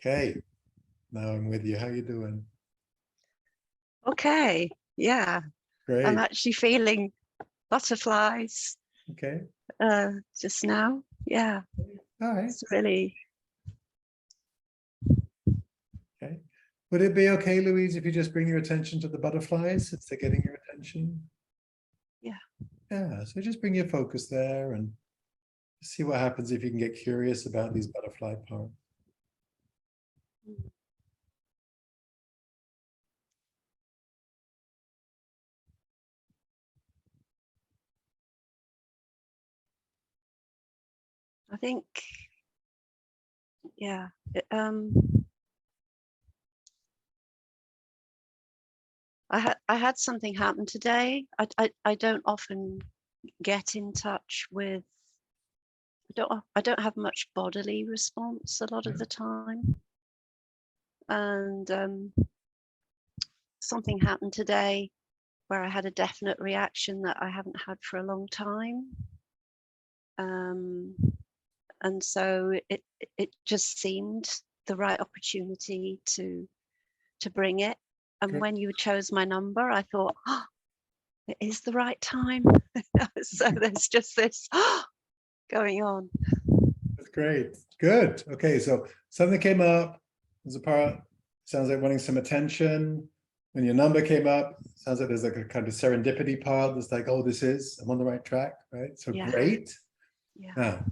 Okay, now I'm with you. How you doing? Okay, yeah, Great. I'm actually feeling butterflies Okay. just now. Yeah, All right. it's really, Okay. Would it be okay, Louise, if you just bring your attention to the butterflies since they're getting your attention? yeah. Yeah, so just bring your focus there and see what happens if you can get curious about these butterfly parts. I think, yeah, I had something happen today. I don't often get in touch with. I don't have much bodily response a lot of the time, and something happened today where I had a definite reaction that I haven't had for a long time. And so it just seemed the right opportunity to bring it. And Good. when you chose my number, I thought, oh, it is the right time. So there's just this going on. That's great. Good. Okay, so something came up. There's a part, sounds like wanting some attention. When your number came up, sounds like there's like a kind of serendipity part that's like, oh, I'm on the right track, right? So Yeah. great. Yeah. Now,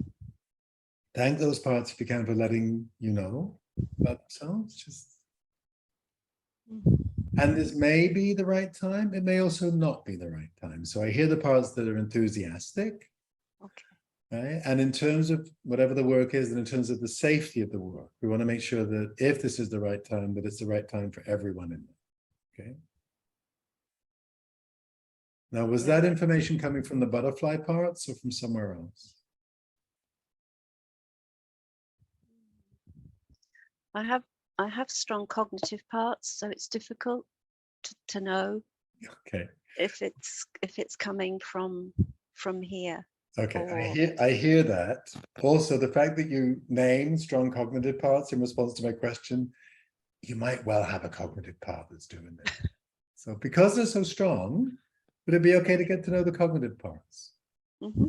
thank those parts if you can for letting you know about themselves. And this may be the right time. It may also not be the right time. So I hear the parts that are enthusiastic. Okay. Right? And in terms of whatever the work is, and in terms of the safety of the work, we want to make sure that if this is the right time, that it's the right time for everyone in there. Okay. Now, was that information coming from the butterfly parts or from somewhere else? I have strong cognitive parts, so it's difficult to know Okay. if it's coming from here. Okay, I hear that. Also, the fact that you name strong cognitive parts in response to my question, you might well have a cognitive part that's doing this. So because they're so strong, would it be okay to get to know the cognitive parts? Mm-hmm.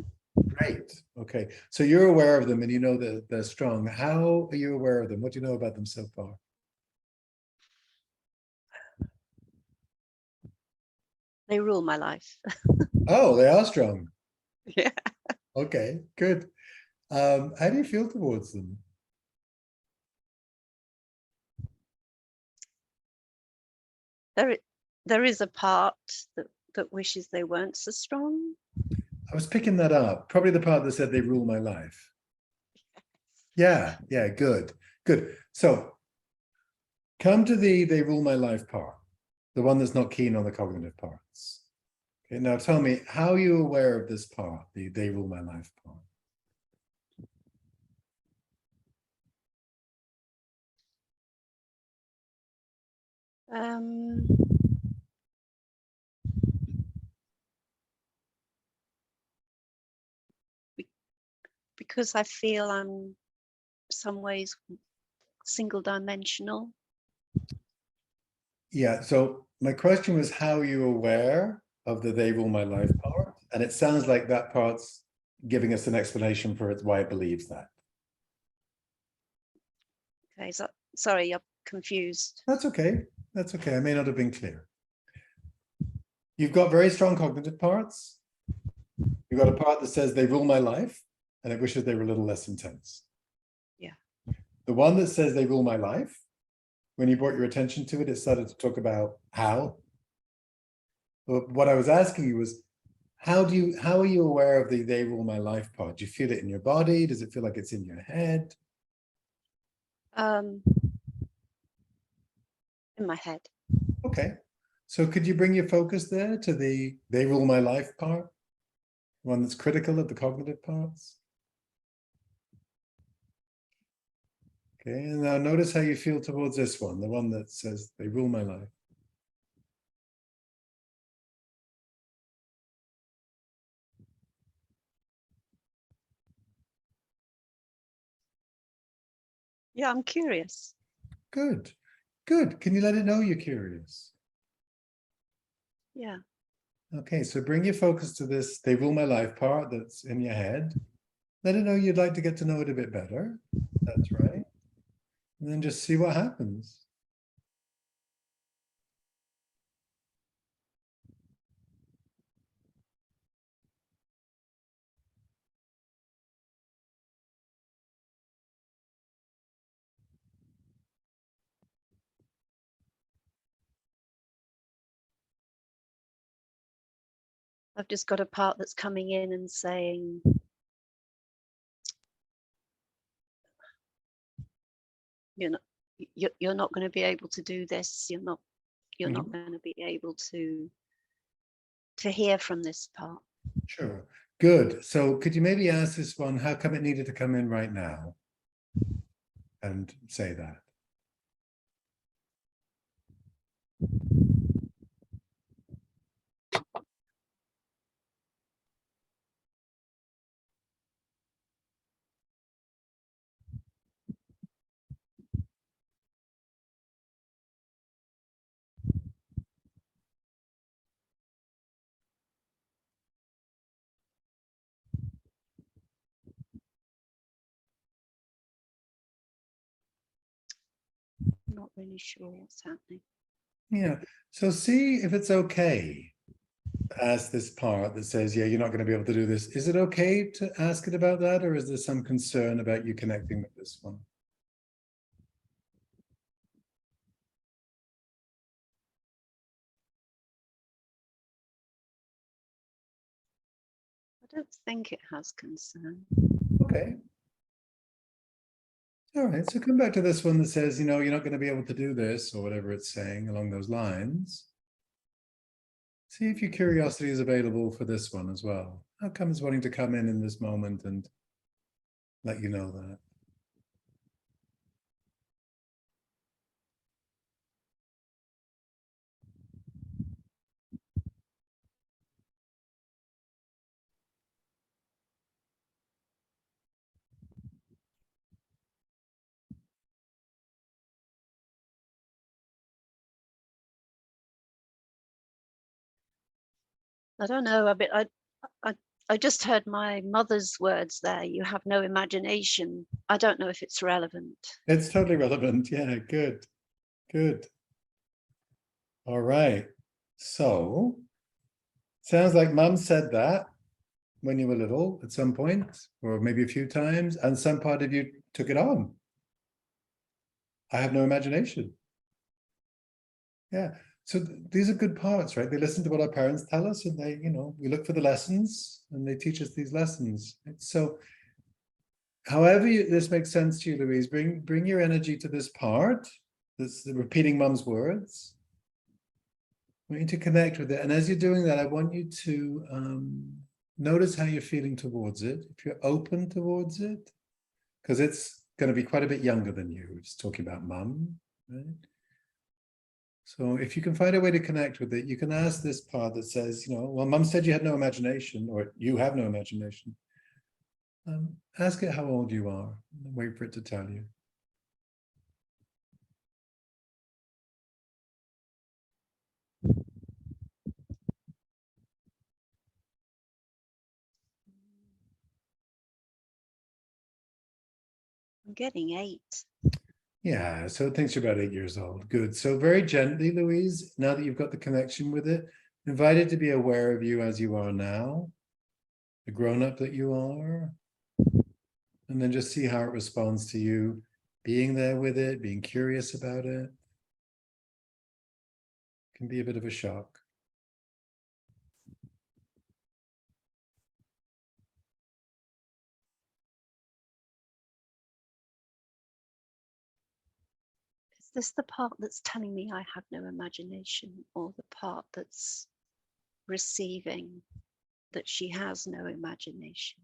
Great. Okay. So you're aware of them and you know that they're strong. How are you aware of them? What do you know about them so far? They rule my life. Oh, they are strong. Yeah. Okay, good. How do you feel towards them? There is a part that wishes they weren't so strong. I was picking that up. Probably the part that said they rule my life. Yeah, good. So come to the they rule my life part, the one that's not keen on the cognitive parts. Okay, now tell me, how are you aware of this part, the they rule my life part? Because I feel I'm some ways single dimensional. Yeah, so my question was, how are you aware of the they rule my life part? And it sounds like that part's giving us an explanation for why it believes that. Okay, so sorry, you're confused. That's okay. That's okay. I may not have been clear. You've got very strong cognitive parts. You've got a part that says they rule my life and it wishes they were a little less intense. Yeah. The one that says they rule my life, when you brought your attention to it, it started to talk about how. But what I was asking you was, how are you aware of the they rule my life part? Do you feel it in your body? Does it feel like it's in your head? In my head. Okay. So could you bring your focus there to the they rule my life part? One that's critical of the cognitive parts? Okay, and now notice how you feel towards this one, the one that says they rule my life. Yeah, I'm curious. Good. Good. Can you let it know you're curious? Yeah. Okay, so bring your focus to this "they rule my life" part that's in your head. Let it know you'd like to get to know it a bit better. That's right. And then just see what happens. I've just got a part that's coming in and saying, you're not going to be able to do this. You're not going to be able to hear from this part. Sure. Good. So could you maybe ask this one, how come it needed to come in right now? And say that. I'm not really sure what's happening. Yeah. So see if it's okay to ask this part that says, yeah, you're not going to be able to do this. Is it okay to ask it about that? Or is there some concern about you connecting with this one? I don't think it has concern. Okay. All right. So come back to this one that says, you know, you're not going to be able to do this, or whatever it's saying along those lines. See if your curiosity is available for this one as well. How come it's wanting to come in this moment and let you know that? I don't know. I just heard my mother's words there. You have no imagination. I don't know if it's relevant. It's totally relevant. Yeah, good. Good. All right. So sounds like mum said that when you were little at some point, or maybe a few times, and some part of you took it on. I have no imagination. Yeah. So these are good parts, right? They listen to what our parents tell us, and they, you know, we look for the lessons and they teach us these lessons. So however this makes sense to you, Louise, bring your energy to this part, this repeating mum's words. I want you to connect with it. And as you're doing that, I want you to notice how you're feeling towards it. If you're open towards it, because it's going to be quite a bit younger than you. It's talking about mum, right? So if you can find a way to connect with it, you can ask this part that says, you know, well, mum said you had no imagination, or you have no imagination. Ask it how old you are, and wait for it to tell you. I'm getting 8. Yeah, so it thinks you're about 8 years old. Good. So very gently, Louise, now that you've got the connection with it, invite it to be aware of you as you are now, the grown-up that you are, and then just see how it responds to you being there with it, being curious about it. Can be a bit of a shock. Is this the part that's telling me I have no imagination, or the part that's receiving that she has no imagination?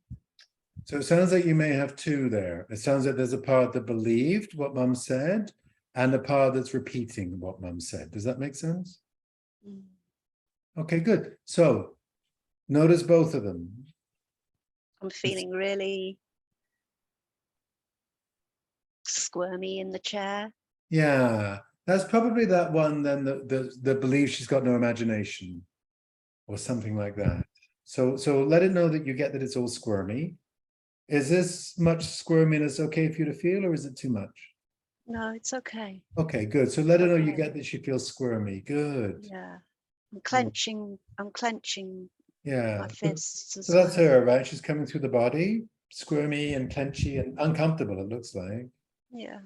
So it sounds like you may have two there. It sounds like there's a part that believed what mum said and a part that's repeating what mum said. Does that make sense? Mm. Okay, good. So notice both of them. I'm feeling really squirmy in the chair. Yeah, that's probably that one then that believes she's got no imagination or something like that. So let it know that you get that it's all squirmy. Is this much squirminess okay for you to feel, or is it too much? No, it's okay. Okay, good. So let her know you Okay. get that she feels squirmy. Good. Yeah. I'm clenching Yeah. my fists as So that's well. her, right? She's coming through the body, squirmy and clenchy and uncomfortable, it looks like. Yeah.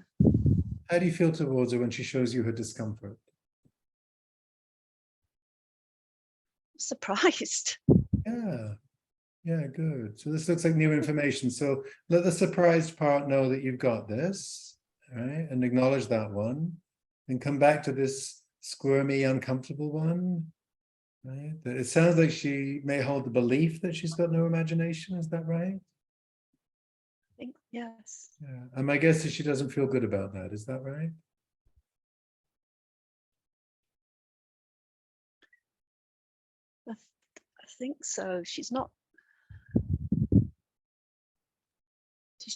How do you feel towards her when she shows you her discomfort? Surprised. Yeah. Yeah, good. So this looks like new information. So let the surprised part know that you've got this, right? And acknowledge that one. And come back to this squirmy, uncomfortable one. Right? It sounds like she may hold the belief that she's got no imagination. Is that right? I think yes. Yeah. And my guess is she doesn't feel good about that. Is that right? I think so. She's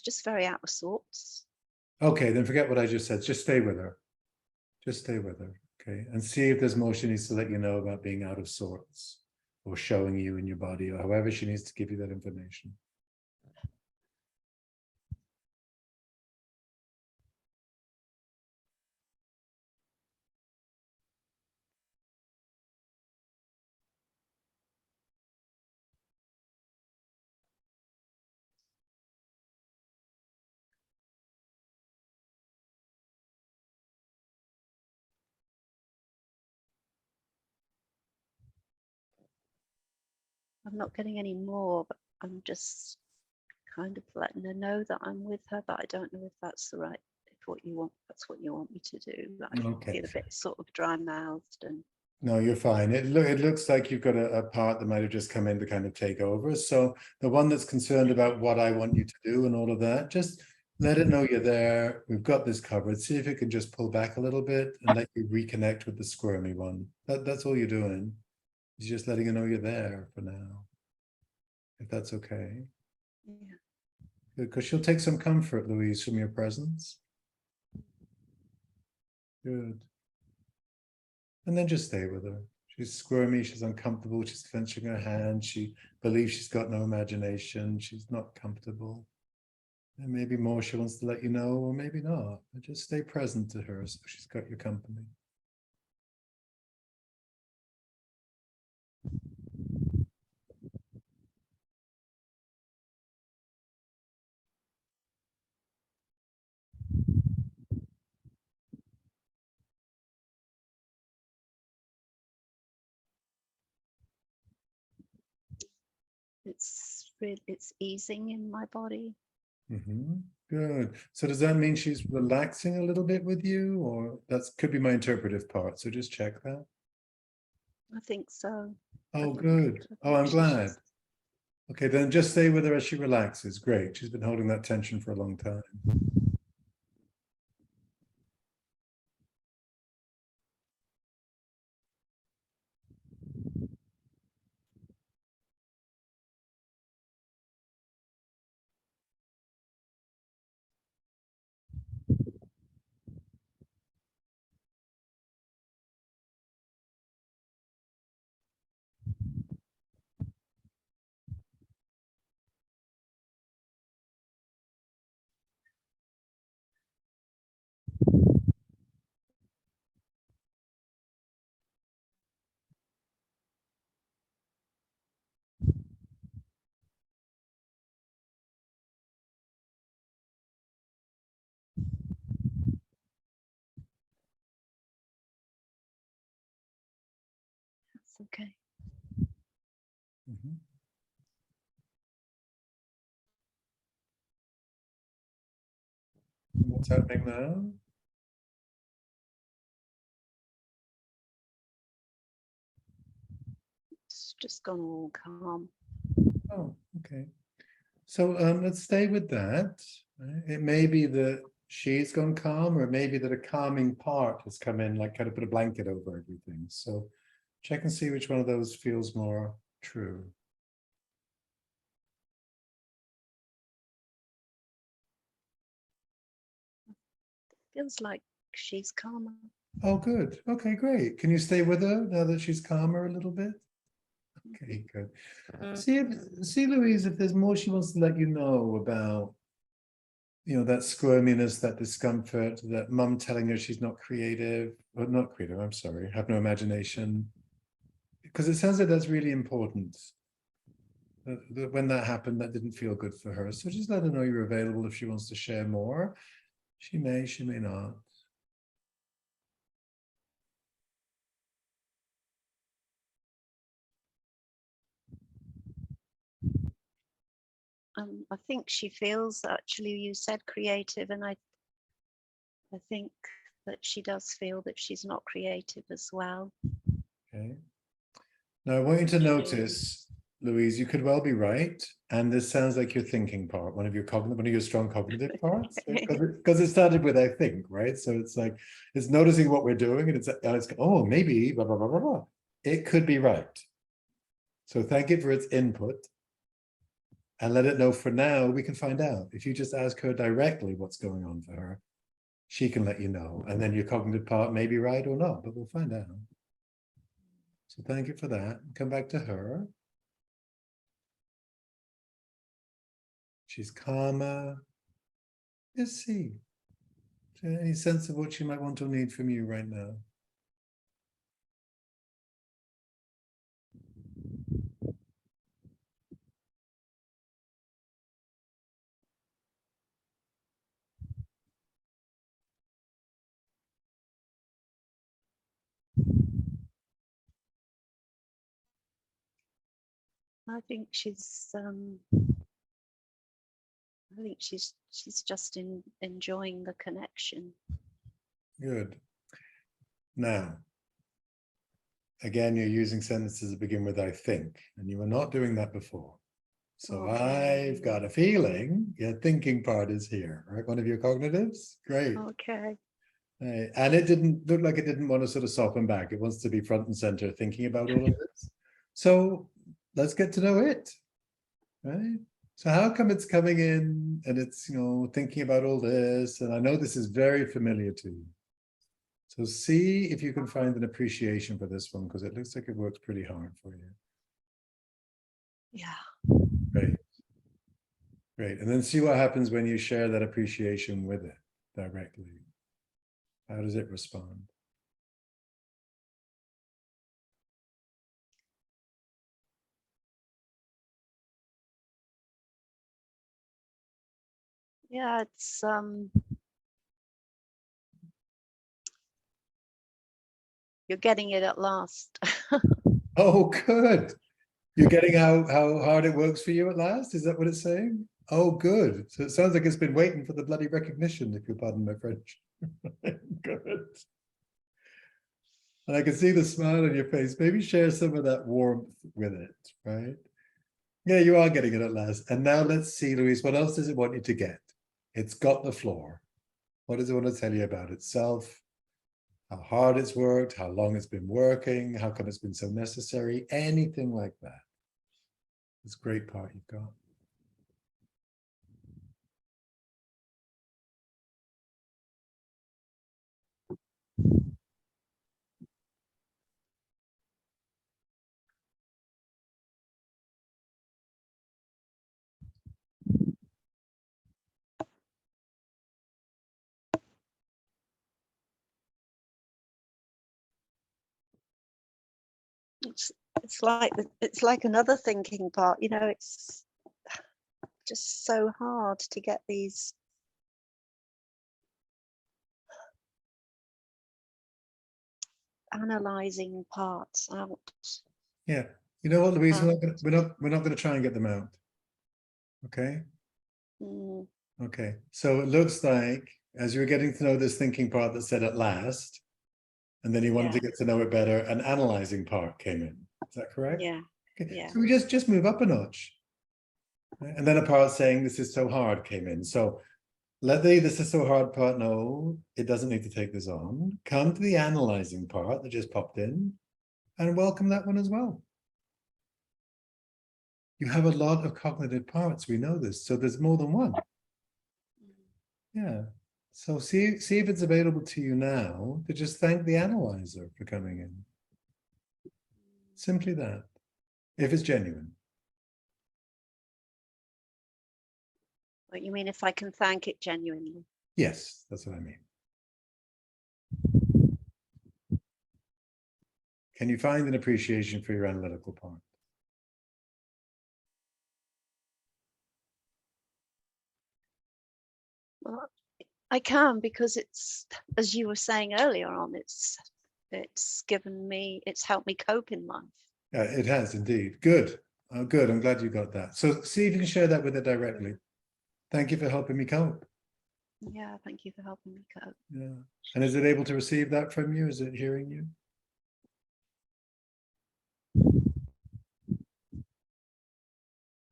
just very out of sorts. Okay, then forget what I just said. Just stay with her. Just stay with her. Okay. And see if there's more she needs to let you know about being out of sorts or showing you in your body or however she needs to give you that information. I'm not getting any more, but I'm just kind of letting her know that I'm with her, but I don't know if that's the right, if what you want, that's what you want me to do. I Okay. feel a bit sort of dry mouthed and No, you're fine. It looks like you've got a part that might have just come in to kind of take over. So the one that's concerned about what I want you to do and all of that, just let it know you're there. We've got this covered. See if it can just pull back a little bit and let you reconnect with the squirmy one. That's all you're doing. Is just letting you know you're there for now. If that's okay. yeah. Because she'll take some comfort, Louise, from your presence. Good. And then just stay with her. She's squirmy, she's uncomfortable, she's clenching her hand, she believes she's got no imagination, she's not comfortable. And maybe more she wants to let you know, or maybe not. But just stay present to her so she's got your company. It's easing in my body. Good. So does that mean she's relaxing a little bit with you, or that could be my interpretive part? So just check that. I think so. Oh, I good. Oh, think I'm she's glad. just Okay, then just stay with her as she relaxes. Great. She's been holding that tension for a long time. that's okay. Mhm. What's happening now? It's just gone all calm. Oh, okay. So let's stay with that. Right? It may be that she's gone calm, or it may be that a calming part has come in, like kind of put a blanket over everything. So check and see which one of those feels more true. Feels like she's calmer. Oh, good. Okay, great. Can you stay with her now that she's calmer a little bit? Okay, good. See, Louise, if there's more she wants to let you know about, that squirminess, that discomfort, that mum telling her she's not creative, or not creative, I'm sorry, have no imagination. Because it sounds like that's really important. That when that happened, that didn't feel good for her. So just let her know you're available if she wants to share more. She may not. I think she feels, actually, you said creative, and I think that she does feel that she's not creative as well. Okay. Now I want you to notice, Louise, you could well be right. And this sounds like your thinking part, one of your strong cognitive parts, because it started with I think, right? So it's like, it's noticing what we're doing, and it's oh, maybe, blah, blah, blah, blah, blah. It could be right. So thank it for its input. And let it know for now, we can find out. If you just ask her directly what's going on for her, she can let you know. And then your cognitive part may be right or not, but we'll find out. So thank you for that. Come back to her. She's calmer. Just see. Any sense of what she might want or need from you right now? I think she's just enjoying the connection. Good. Now, again, you're using sentences that begin with I think, and you were not doing that before. So Okay. I've got a feeling your thinking part is here, right? One of your cognitives. Great. Okay. Right. And it didn't look like it didn't want to sort of soften back. It wants to be front and center thinking about all of this. So let's get to know it, right? So how come it's coming in and it's, thinking about all this? And I know this is very familiar to you. So see if you can find an appreciation for this one, because it looks like it works pretty hard for you. Yeah. Great. Great. And then see what happens when you share that appreciation with it directly. How does it respond? Yeah, it's you're getting it at last. Oh, good. You're getting how hard it works for you at last? Is that what it's saying? Oh, good. So it sounds like it's been waiting for the bloody recognition, if you pardon my French. Good. And I can see the smile on your face. Maybe share some of that warmth with it, right? Yeah, you are getting it at last. And now let's see, Louise, what else does it want you to get? It's got the floor. What does it want to tell you about itself? How hard it's worked, how long it's been working, how come it's been so necessary, anything like that. It's a great part you've got. It's like another thinking part. It's just so hard to get these analyzing parts out. Yeah. You know what, Louise? We're not going to try and get them out. Okay. Okay. So it looks like as you were getting to know this thinking part that said at last, and then you wanted to get to know it better, an analyzing part came in. Is that correct? Yeah. Okay. Yeah. So we just move up a notch. And then a part saying this is so hard came in. So let the this is so hard part know it doesn't need to take this on. Come to the analyzing part that just popped in and welcome that one as well. You have a lot of cognitive parts. We know this. So there's more than one. Yeah. So see if it's available to you now to just thank the analyzer for coming in. Simply that, if it's genuine. What you mean if I can thank it genuinely? Yes, that's what I mean. Can you find an appreciation for your analytical part? Well, I can, because it's, as you were saying earlier on, it's given me, it's helped me cope in life. It has indeed. Good. Oh, good. I'm glad you got that. So see if you can share that with it directly. Thank you for helping me cope. Yeah, thank you for helping me cope. Yeah. And is it able to receive that from you? Is it hearing you?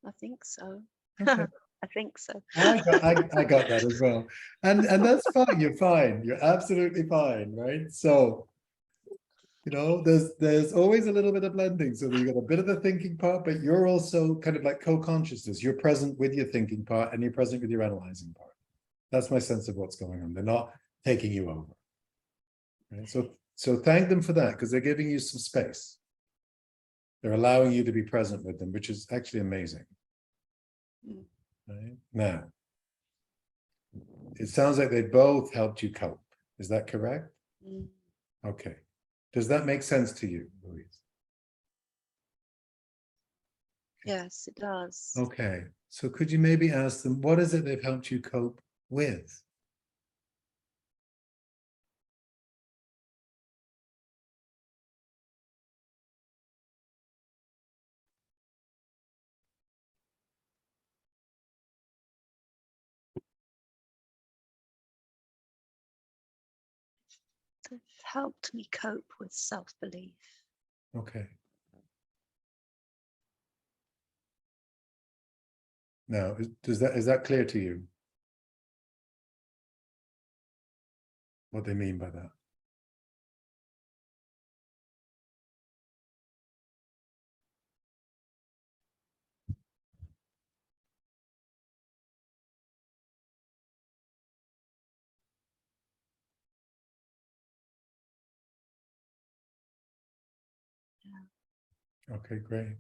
I think so. Okay. I think so. I got that as well. And that's fine. You're fine. You're absolutely fine, right? So, you know, there's always a little bit of blending. So you got a bit of the thinking part, but you're also kind of like co-consciousness. You're present with your thinking part and you're present with your analyzing part. That's my sense of what's going on. They're not taking you over. Right? So thank them for that, because they're giving you some space. They're allowing you to be present with them, which is actually amazing. Right? Now, it sounds like they both helped you cope. Is that correct? Mm. Okay. Does that make sense to you, Louise? Yes, it does. Okay. So could you maybe ask them, what is it they've helped you cope with? They've helped me cope with self-belief. Okay. Now, is that clear to you? What they mean by that? Yeah. Okay, great.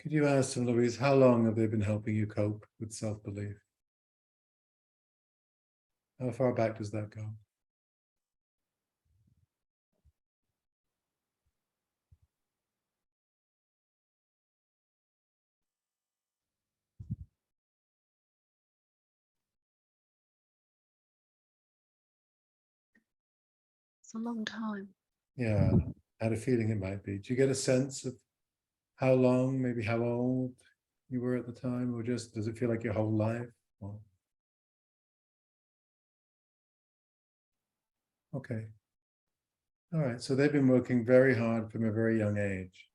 Could you ask them, Louise, how long have they been helping you cope with self-belief? How far back does that go? It's a long time. Yeah, I had a feeling it might be. Do you get a sense of how long, maybe how old you were at the time, or just does it feel like your whole life? Or... Okay. All right. So they've been working very hard from a very young age,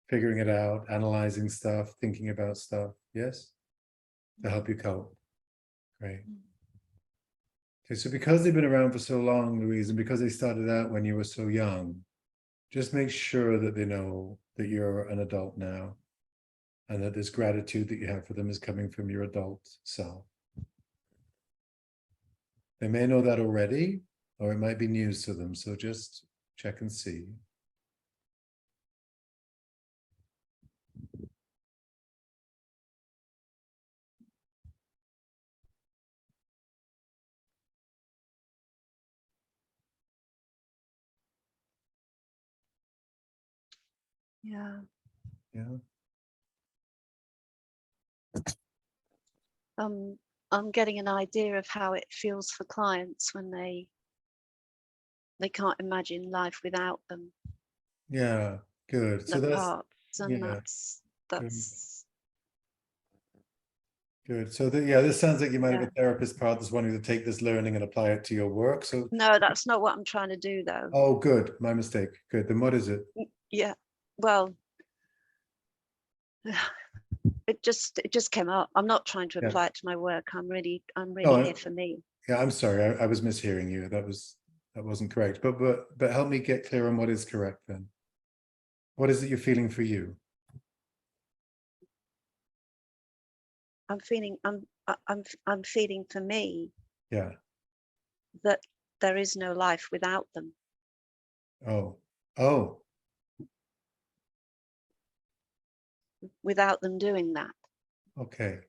figuring it out, analyzing stuff, thinking about stuff. Yes, to help you cope. Great. Okay, so because they've been around for so long, Louise, and because they started out when you were so young, just make sure that they know that you're an adult now, and that this gratitude that you have for them is coming from your adult self. They may know that already, or it might be news to them. So just check and see. Yeah. Yeah. I'm getting an idea of how it feels for clients when they can't imagine life without them. Yeah. Good. So The that's, parts, and yeah. that's Good. So yeah, this sounds like you might have yeah. a therapist part that's wanting to take this learning and apply it to your work. So, No, that's not what I'm trying to do, though. oh, good. My mistake. Good. Then what is it? Yeah. Well, it just came up. I'm not trying to Yeah. apply it to my work. I'm really No, here for me. yeah, I'm sorry. I was mishearing you. That wasn't correct. But help me get clear on what is correct then. What is it you're feeling for you? I'm feeling for me Yeah. that there is no life without them. Oh, Without them doing that. okay.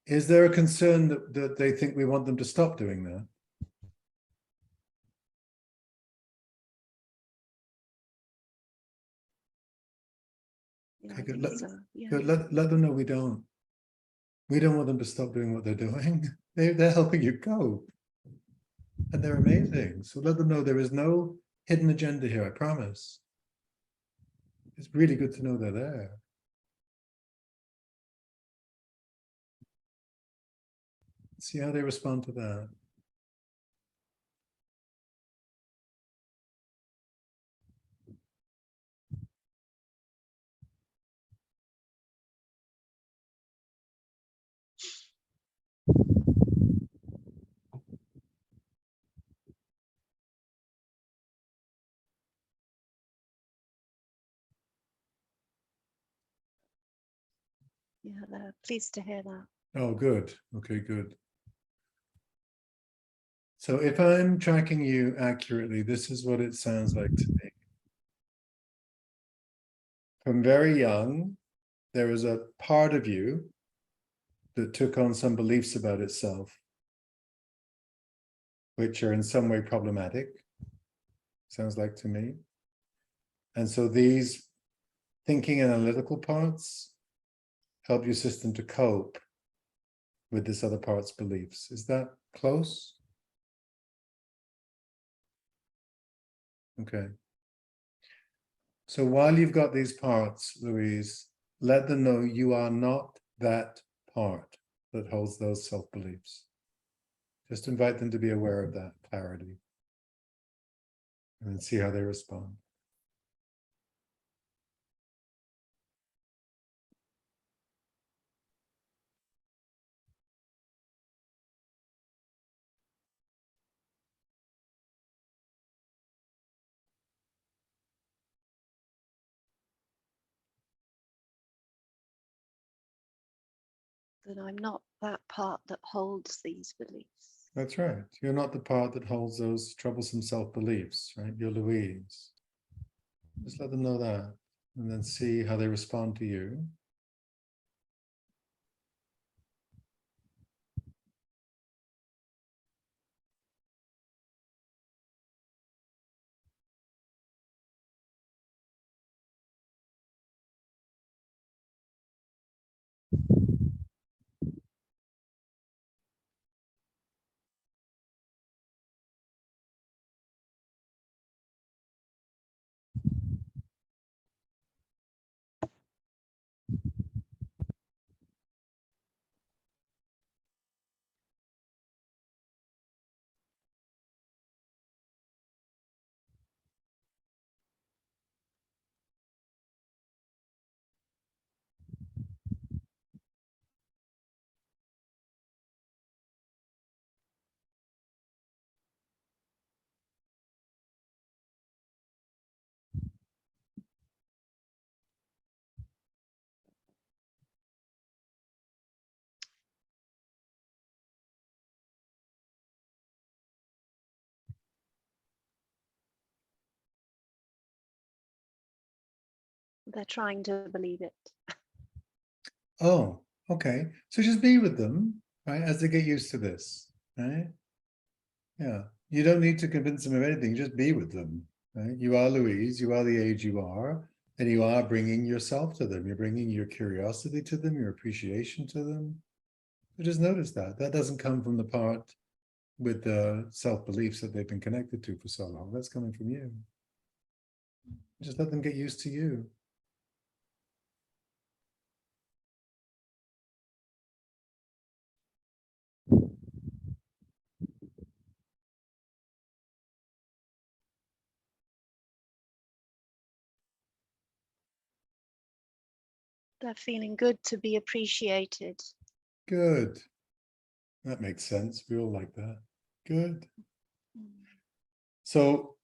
Is there a concern that they think we want them to stop doing that? Yeah, Okay, I good. think so. Yeah. Good. Let them know we don't. We don't want them to stop doing what they're doing. They're helping you cope. And they're amazing. So let them know there is no hidden agenda here, I promise. It's really good to know they're there. See how they respond to that. Yeah, they're pleased to hear that. Oh, good. Okay, good. So if I'm tracking you accurately, this is what it sounds like to me. From very young, there was a part of you that took on some beliefs about itself, which are in some way problematic, sounds like to me. And so these thinking analytical parts help your system to cope with this other part's beliefs. Is that close? Okay. So while you've got these parts, Louise, let them know you are not that part that holds those self-beliefs. Just invite them to be aware of that clarity and then see how they respond. That I'm not that part that holds these beliefs. That's right. You're not the part that holds those troublesome self-beliefs, right? You're Louise. Just let them know that and then see how they respond to you. They're trying to believe it. Oh, okay. So just be with them, right, as they get used to this, right? Yeah. You don't need to convince them of anything. Just be with them, right? You are Louise, you are the age you are, and you are bringing yourself to them. You're bringing your curiosity to them, your appreciation to them. So just notice that. That doesn't come from the part with the self-beliefs that they've been connected to for so long. That's coming from you. Just let them get used to you. They're feeling good to be appreciated. Good. That makes sense. We all like that. Good. So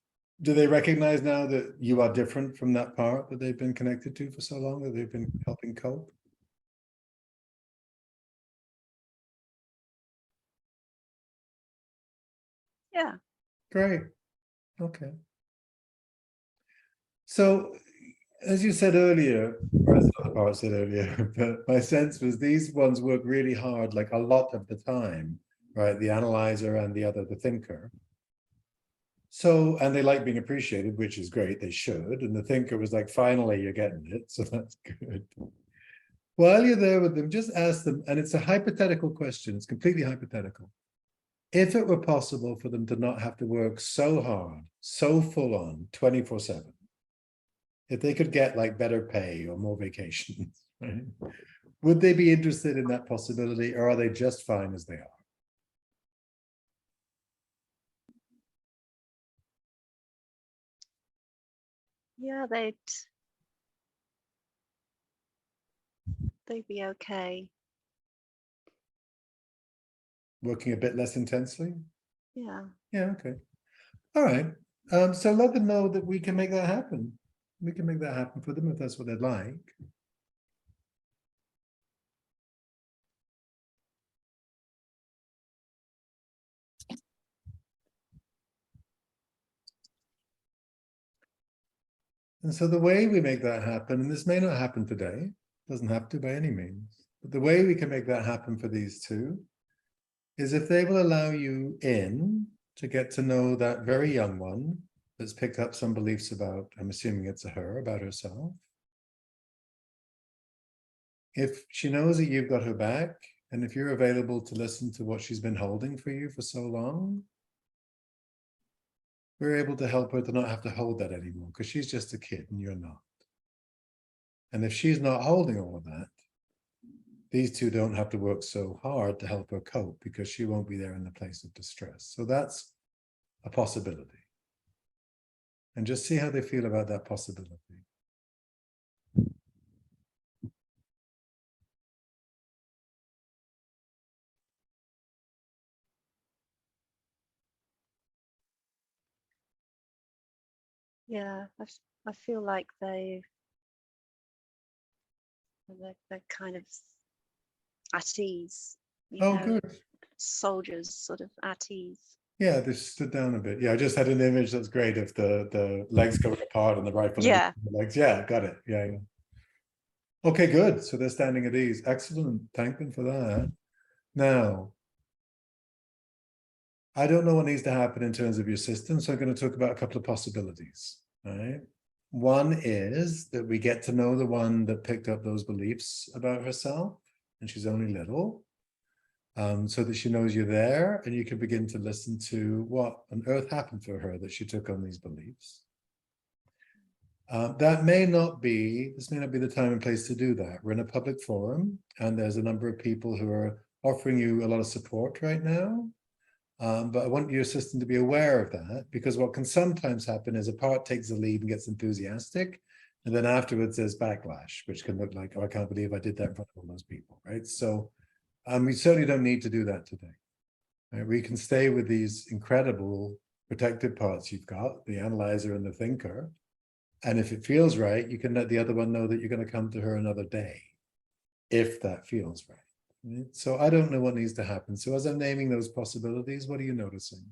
do they recognize now that you are different from that part that they've been connected to for so long, that they've been helping cope? Yeah. Great. Okay. So, as you said earlier, or as the other part said earlier, but my sense was these ones work really hard, like a lot of the time, right? The analyzer and the other, the thinker. So, and they like being appreciated, which is great, they should. And the thinker was like, finally, you're getting it. So that's good. While you're there with them, just ask them, and it's a hypothetical question, it's completely hypothetical. If it were possible for them to not have to work so hard, so full on, 24/7, if they could get like better pay or more vacations, right? Would they be interested in that possibility, or are they just fine as they are? Yeah, they'd be okay. Working a bit less intensely? Yeah. Yeah, okay. All right. So let them know that we can make that happen. We can make that happen for them if that's what they'd like. And so the way we make that happen, and this may not happen today, doesn't have to by any means, but the way we can make that happen for these two is if they will allow you in to get to know that very young one that's picked up some beliefs about, I'm assuming it's a her, about herself. If she knows that you've got her back, and if you're available to listen to what she's been holding for you for so long, we're able to help her to not have to hold that anymore, because she's just a kid and you're not. And if she's not holding all of that, these two don't have to work so hard to help her cope, because she won't be there in the place of distress. So that's a possibility. And just see how they feel about that possibility. Yeah. I feel like they're kind of at ease, Oh, good. soldiers sort of at ease. Yeah, they stood down a bit. Yeah, I just had an image that's great of the legs going apart and the rifle. Yeah. The legs. Yeah, got it. Yeah, yeah. Okay, good. So they're standing at ease. Excellent. Thank them for that. Now, I don't know what needs to happen in terms of your system, so I'm going to talk about a couple of possibilities. All right. One is that we get to know the one that picked up those beliefs about herself, and she's only little, so that she knows you're there, and you can begin to listen to what on earth happened for her that she took on these beliefs. This may not be the time and place to do that. We're in a public forum, and there's a number of people who are offering you a lot of support right now. But I want your assistant to be aware of that, because what can sometimes happen is a part takes the lead and gets enthusiastic, and then afterwards there's backlash, which can look like, oh, I can't believe I did that in front of all those people, right? So we certainly don't need to do that today. Right? We can stay with these incredible protective parts you've got, the analyzer and the thinker. And if it feels right, you can let the other one know that you're going to come to her another day, if that feels right. So I don't know what needs to happen. So as I'm naming those possibilities, what are you noticing?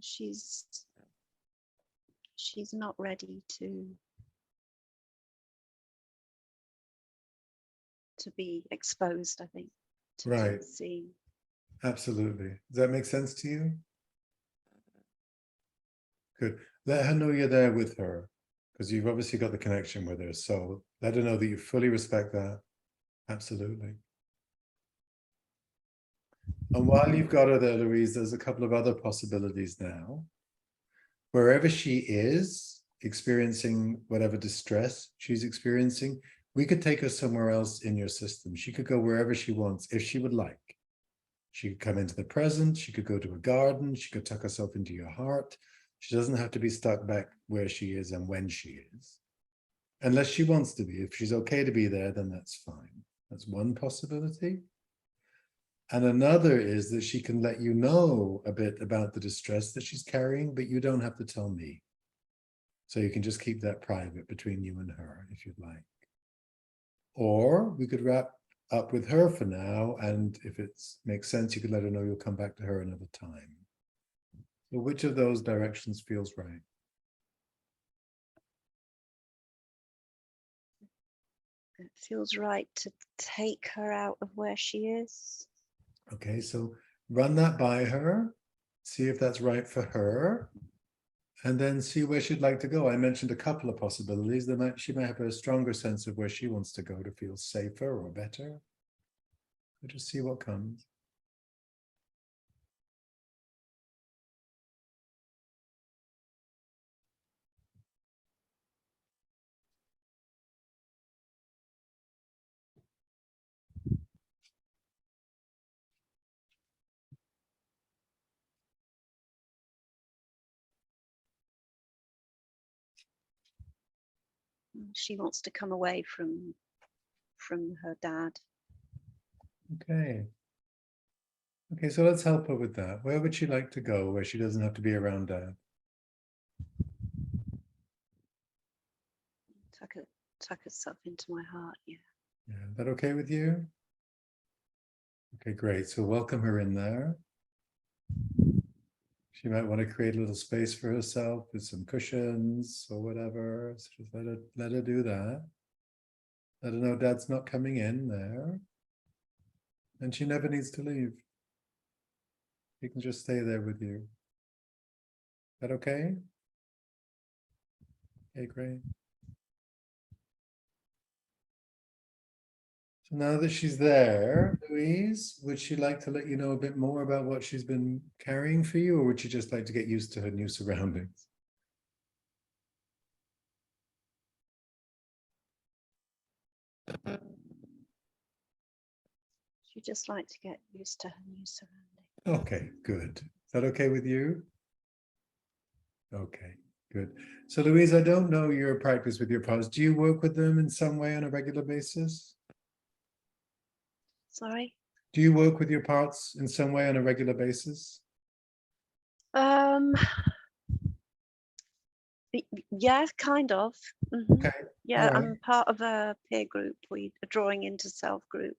She's not ready to be exposed, I think, to see. Absolutely. Does that make sense to you? Good. Let her know you're there with her, because you've obviously got the connection with her. So let her know that you fully respect that. Absolutely. And while you've got her there, Louise, there's a couple of other possibilities now. Wherever she is experiencing whatever distress she's experiencing, we could take her somewhere else in your system. She could go wherever she wants, if she would like. She could come into the present. She could go to a garden. She could tuck herself into your heart. She doesn't have to be stuck back where she is and when she is. Unless she wants to be. If she's okay to be there, then that's fine. That's one possibility. And another is that she can let you know a bit about the distress that she's carrying, but you don't have to tell me. So you can just keep that private between you and her, if you'd like. Or we could wrap up with her for now, and if it makes sense, you could let her know you'll come back to her another time. So which of those directions feels right? It feels right to take her out of where she is. Okay, so run that by her, see if that's right for her, and then see where she'd like to go. I mentioned a couple of possibilities. She might have a stronger sense of where she wants to go to feel safer or better. But just see what comes. She wants to come away from her dad. Okay. Okay, so let's help her with that. Where would she like to go where she doesn't have to be around Dad? Tuck herself into my heart, yeah. Yeah, is that okay with you? Okay, great. So welcome her in there. She might want to create a little space for herself with some cushions or whatever. So just let her do that. Let her know Dad's not coming in there. And she never needs to leave. He can just stay there with you. Is that okay? Okay, great. So now that she's there, Louise, would she like to let you know a bit more about what she's been carrying for you, or would she just like to get used to her new surroundings? She'd just like to get used to her new surroundings. Okay, good. Is that okay with you? Okay, good. So Louise, I don't know your practice with your parts. Do you work with them in some way on a regular basis? Sorry? Do you work with your parts in some way on a regular basis? Yeah, kind of. Okay. Yeah, All right. I'm part of a peer group. We are drawing into self group.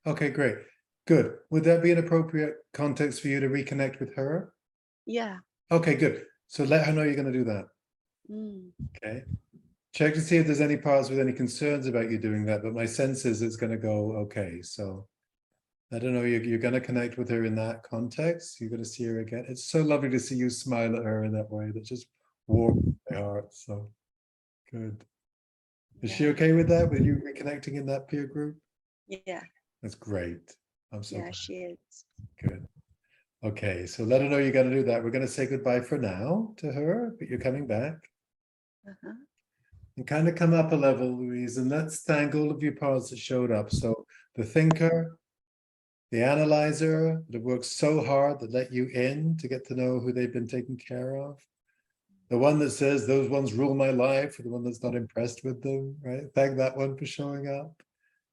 Okay, great. Good. Would that be an appropriate context for you to reconnect with her? Yeah. Okay, good. So let her know you're going to do that. Okay. Check to see if there's any parts with any concerns about you doing that, but my sense is it's going to go okay. So I don't know, you're going to connect with her in that context. You're going to see her again. It's so lovely to see you smile at her in that way. That just warms my heart. So good. Is she okay with that? With you reconnecting in that peer group? Yeah. That's great. I'm so glad. She is. Good. Okay, so let her know you're going to do that. We're going to say goodbye for now to her, but you're coming back. And kind of come up a level, Louise, and let's thank all of your parts that showed up. So the thinker, the analyzer that worked so hard that let you in to get to know who they've been taking care of. The one that says those ones rule my life, or the one that's not impressed with them, right? Thank that one for showing up.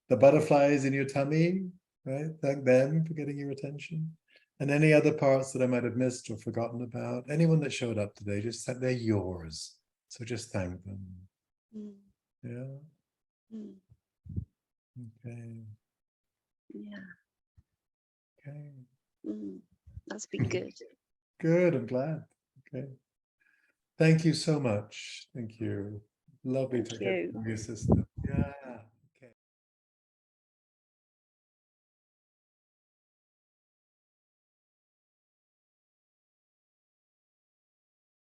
The butterflies in your tummy, right? Thank them for getting your attention. And any other parts that I might have missed or forgotten about, anyone that showed up today, just that they're yours. So just thank them. Yeah. Okay. Yeah. Okay. That's been good. Good, I'm glad. Okay. Thank you so much. Thank you. Lovely to hear from your sister.